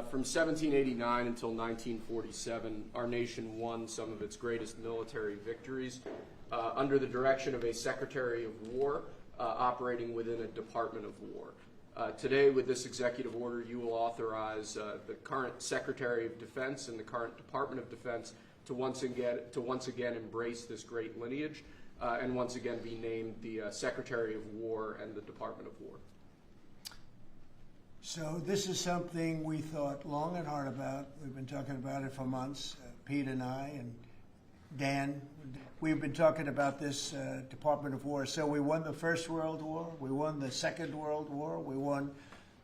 From 1789 until 1947, our nation won some of its greatest military victories under the direction of a Secretary of War operating within a Department of War. Today, with this executive order, you will authorize the current Secretary of Defense and the current Department of Defense to once again embrace this great lineage and once again be named the Secretary of War and the Department of War. So this is something we thought long and hard about. We've been talking about it for months, Pete and I and Dan. We've been talking about this Department of War. So we won the First World War, we won the Second World War, we won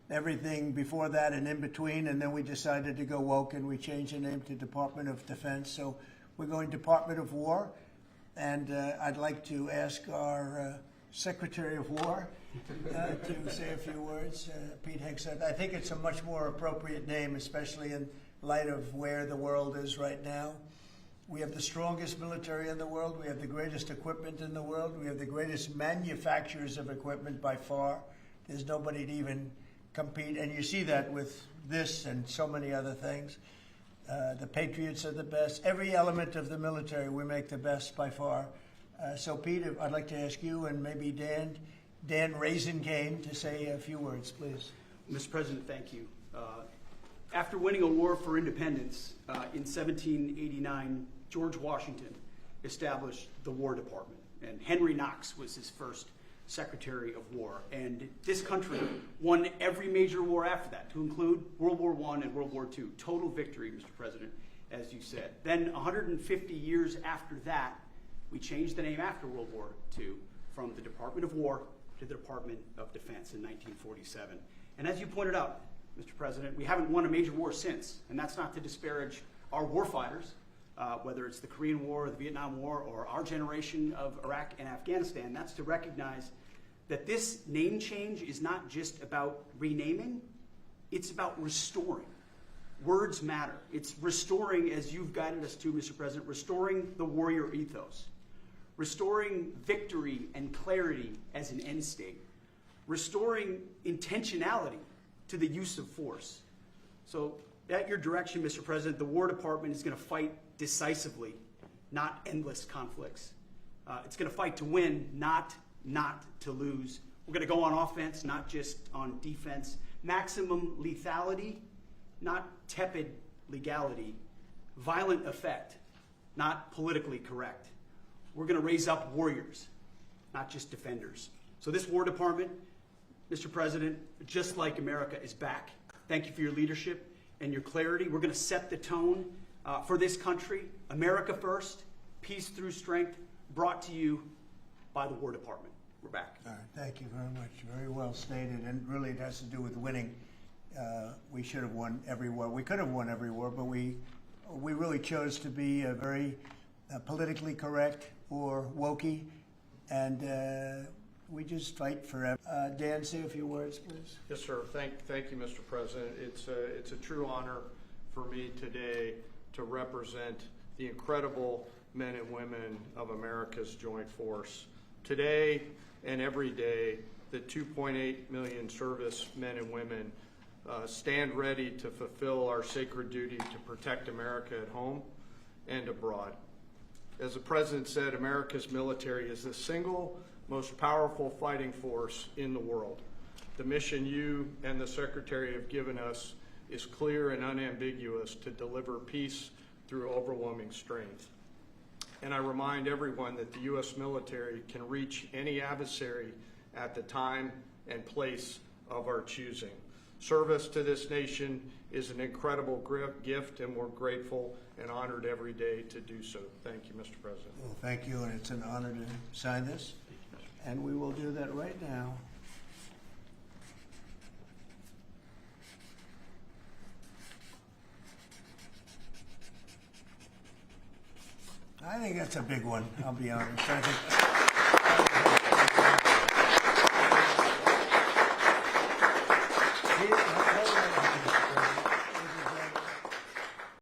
everything before that and in between, and then we decided to go woke and we changed the name to Department of Defense. So we're going Department of War, and I'd like to ask our Secretary of War to say a few words. Pete Hegseth. I think it's a much more appropriate name, especially in light of where the world is right now. We have the strongest military in the world. We have the greatest equipment in the world. We have the greatest manufacturers of equipment by far. There's nobody to even compete. And you see that with this and so many other things. The Patriots are the best. Every element of the military, we make the best by far. So, Pete, I'd like to ask you and maybe Dan Raisin-Kane to say a few words, please. Mr. President, thank you. After winning a war for independence in 1789, George Washington established the War Department, and Henry Knox was his first Secretary of War. And this country won every major war after that, to include World War I and World War II. Total victory, Mr. President, as you said. Then 150 years after that, we changed the name after World War II from the Department of War to the Department of Defense in 1947. And as you pointed out, Mr. President, we haven't won a major war since, and that's not to disparage our warfighters, whether it's the Korean War, or the Vietnam War, or our generation of Iraq and Afghanistan. That's to recognize that this name change is not just about renaming, it's about restoring. Words matter. It's restoring, as you've guided us to, Mr. President, restoring the warrior ethos, restoring victory and clarity as an end state, restoring intentionality to the use of force. So at your direction, Mr. President, the War Department is going to fight decisively, not endless conflicts. It's going to fight to win, not to lose. We're going to go on offense, not just on defense. Maximum lethality, not tepid legality. Violent effect, not politically correct. We're going to raise up warriors, not just defenders. So this War Department, Mr. President, just like America, is back. Thank you for your leadership and your clarity. We're going to set the tone for this country. America first, peace through strength, brought to you by the War Department. We're back. All right, thank you very much. Very well stated, and really it has to do with winning. We should have won every war. We could have won every war, but we really chose to be very politically correct or wokey, and we just fight forever. Dan, say a few words, please. Yes, sir. Thank you, Mr. President. It's a true honor for me today to represent the incredible men and women of America's joint force. Today and every day, the 2.8 million service men and women stand ready to fulfill our sacred duty to protect America at home and abroad. As the President said, America's military is the single most powerful fighting force in the world. The mission you and the Secretary have given us is clear and unambiguous to deliver peace through overwhelming strength. And I remind everyone that the U.S. military can reach any adversary at the time and place of our choosing. Service to this nation is an incredible gift, and we're grateful and honored every day to do so. Thank you, Mr. President. Well, thank you, and it's an honor to sign this. And we will do that right now. I think that's a big one, I'll be honest. I think